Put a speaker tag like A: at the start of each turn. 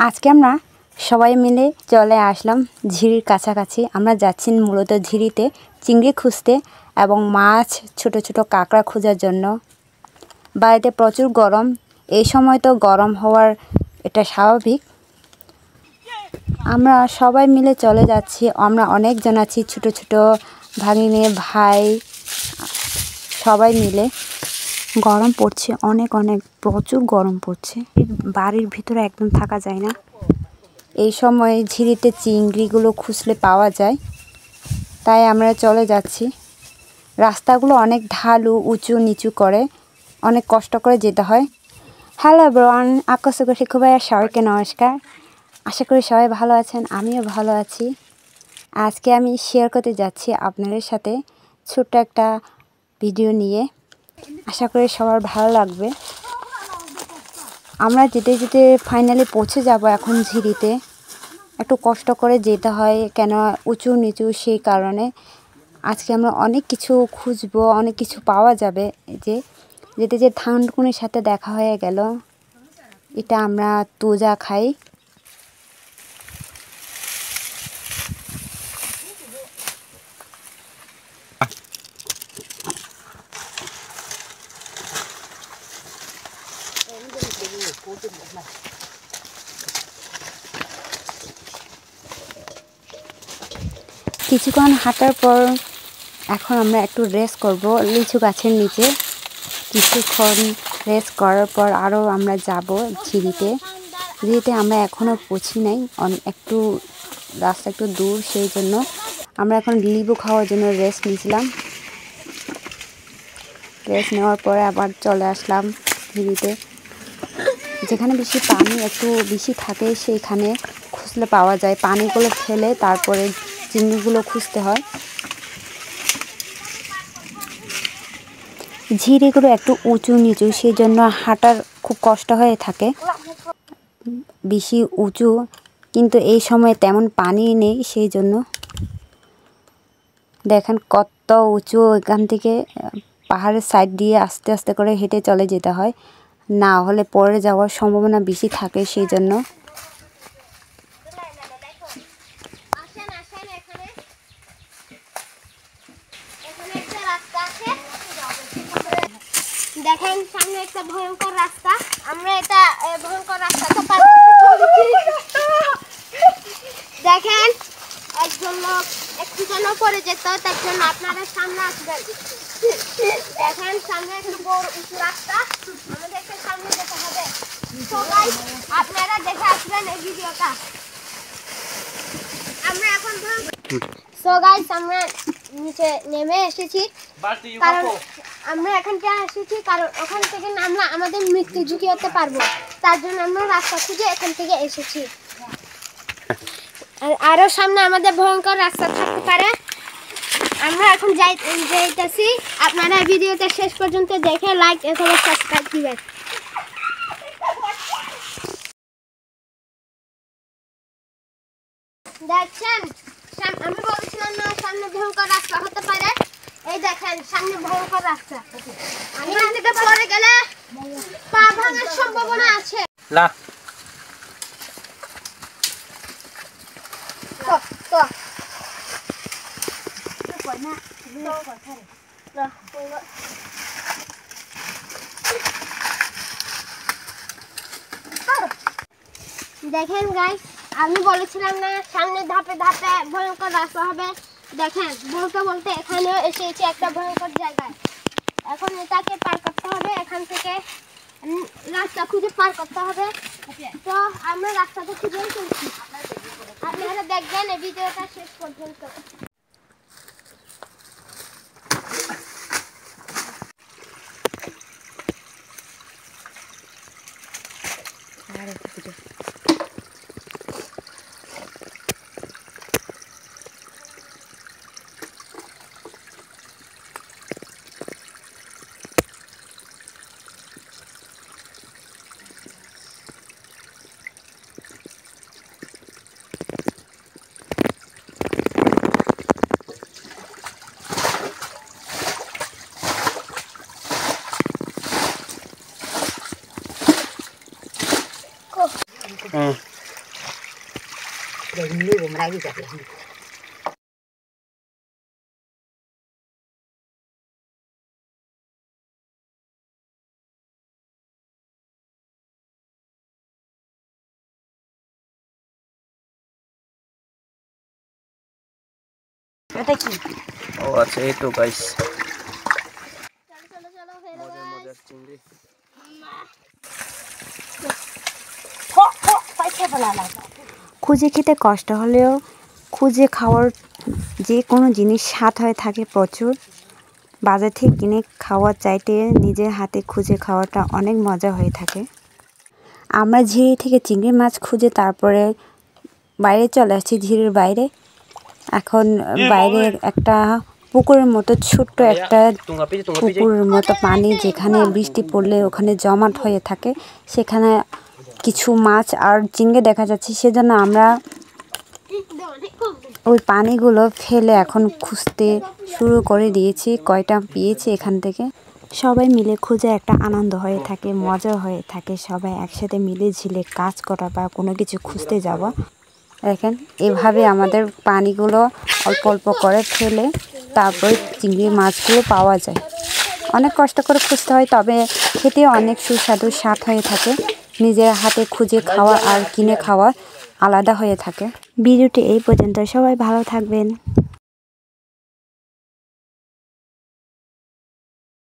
A: আজকে আমরা সবাই মিলে চলে আসলাম ঝিরির কাছাকাছি। আমরা যাচ্ছি মূলত ঝিরিতে চিংড়ি খুঁজতে এবং মাছ, ছোট ছোট কাঁকড়া খোঁজার জন্য। বাড়িতে প্রচুর গরম, এই সময় তো গরম হওয়ার এটা স্বাভাবিক। আমরা সবাই মিলে চলে যাচ্ছি। আমরা অনেকজন আছি, ছোট ছোট ভাগিনে ভাই সবাই মিলে। গরম পড়ছে, অনেক প্রচুর গরম পড়ছে। বাড়ির ভিতরে একদম থাকা যায় না। এই সময় ঝিরিতে চিংড়িগুলো খুঁজলে পাওয়া যায়, তাই আমরা চলে যাচ্ছি। রাস্তাগুলো অনেক ঢালু, উঁচু নিচু করে, অনেক কষ্ট করে যেতে হয়। হ্যালো এভরিওয়ান, আকস্মিক শিক্ষুভাইয়া সবাইকে নমস্কার। আশা করি সবাই ভালো আছেন, আমিও ভালো আছি। আজকে আমি শেয়ার করতে যাচ্ছি আপনাদের সাথে ছোট্ট একটা ভিডিও নিয়ে। আশা করি সবার ভালো লাগবে। আমরা যেতে যেতে ফাইনালি পৌঁছে যাব এখন ঝিরিতে। একটু কষ্ট করে যেতে হয়, কেন উঁচু নিচু, সেই কারণে আজকে আমরা অনেক কিছু খুঁজবো, অনেক কিছু পাওয়া যাবে। যে যেতে যে থানকুনির সাথে দেখা হয়ে গেল, এটা আমরা তোজা খাই। কিছুক্ষণ হাঁটার পর এখন আমরা একটু রেস্ট করব লিচু গাছের নিচে। কিছুক্ষণ রেস্ট করার পর আরও আমরা যাব ঝিরিতে। ঝিরিতে আমরা এখনও পৌঁছি নাই, একটু রাস্তা একটু দূর, সেই জন্য আমরা এখন লিবু খাওয়ার জন্য রেস্ট নিয়েছিলাম। রেস্ট নেওয়ার পরে আবার চলে আসলাম ঝিরিতে। যেখানে বেশি পানি একটু বেশি থাকে সেইখানে খুঁজলে পাওয়া যায়। পানিগুলো ফেলে তারপরে চিংড়িগুলো খুঁজতে হয়। ঝিরিগুলো একটু উঁচু নিচু, সেই জন্য হাঁটার খুব কষ্ট হয়ে থাকে, বেশি উঁচু। কিন্তু এই সময় তেমন পানি নেই, সেই জন্য দেখেন কত উঁচু। এখান থেকে পাহাড়ের সাইড দিয়ে আস্তে আস্তে করে হেঁটে চলে যেতে হয়, না হলে পড়ে যাওয়ার সম্ভাবনা বেশি থাকে, সেই জন্য।
B: দেখেন সামনে একটা ভয়ঙ্কর রাস্তা, আমরা এটা ভয়ঙ্কর রাস্তাটা দেখেন একজন লোক অ্যাক্সিডেন্টও করে যেত, তার জন্য আপনারা সামনে আসবেন। দেখেন সামনে একটা বড় উঁচু রাস্তা, আমাদেরকে সামনে যেতে হবে। সবাই আপনারা দেখে আসবেন এই ভিডিওটা। আমরা এখন সো গাইস আমরা নিচে নেমে এসেছি, কারণ আমরা এখানটা এসেছি কারণ ওখান থেকে নামলে আমাদের মৃত্যু ঝুঁকি হতে পারবো, তার জন্য আমরা রাস্তা খুঁজে এখান থেকে এসেছি। আর আরও সামনে আমাদের ভয়ঙ্কর রাস্তা থাকতে পারে। আমরা এখন যাইতেছি। আপনারা ভিডিওটা শেষ পর্যন্ত দেখে লাইক অথবা সাবস্ক্রাইব দিবেন। দেখছেন আমি বলছিলাম না সামনে ভয়ঙ্কর রাস্তা হতে পারে। এই দেখেন সামনে ভয়ঙ্কর রাস্তা, এখান থেকে পড়ে গেলে পা ভাঙার সম্ভাবনা আছে। দেখেন গাইস, আমি বলেছিলাম না সামনে ধাপে ধাপে ভয়ঙ্কর রাস্তা হবে। দেখেন বলতে বলতে এখানেও এসেছি একটা ভয়ঙ্কর জায়গায়। এখন এটাকে পার করতে হবে, এখান থেকে রাস্তা খুঁজে পার করতে হবে। তো আমরা রাস্তাটা খুঁজেই চলছি, আপনারা দেখবেন এই ভিডিওটা শেষ পর্যন্ত।
A: এটা কি?
C: ও আচ্ছা, এই তো গাইস
B: চলো চলো ফেরো
C: মজার চিংড়ি।
A: খুঁজে খেতে কষ্ট হলেও খুঁজে খাওয়ার যে কোনো জিনিস স্বাদ হয়ে থাকে প্রচুর। বাজার থেকে কিনে খাওয়ার চাইতে নিজের হাতে খুঁজে খাওয়াটা অনেক মজা হয়ে থাকে। আমরা ঝিরি থেকে চিংড়ি মাছ খুঁজে তারপরে বাইরে চলে আসছি, ঝিরির বাইরে। এখন বাইরে একটা পুকুরের মতো ছোট্ট একটা পুকুরের মতো পানি, যেখানে বৃষ্টি পড়লে ওখানে জমাট হয়ে থাকে, সেখানে কিছু মাছ আর চিংড়ি দেখা যাচ্ছে। সেজন্য আমরা ওই পানিগুলো ফেলে এখন খুঁজতে শুরু করে দিয়েছি। কয়টা পেয়েছি এখান থেকে। সবাই মিলে খুঁজে একটা আনন্দ হয়ে থাকে, মজা হয়ে থাকে। সবাই একসাথে মিলে ঝিলে কাজ করা বা কোনো কিছু খুঁজতে যাওয়া। দেখেন এভাবে আমাদের পানিগুলো অল্প অল্প করে ফেলে তারপরে চিংড়ি মাছগুলো পাওয়া যায়। অনেক কষ্ট করে খুঁজতে হয়, তবে খেতে অনেক সুস্বাদু স্বাদ হয়ে থাকে। নিজের হাতে খুঁজে খাওয়া আর কিনে খাওয়া আলাদা হয়ে থাকে। ভিডিওটি এই পর্যন্ত, সবাই ভালো থাকবেন।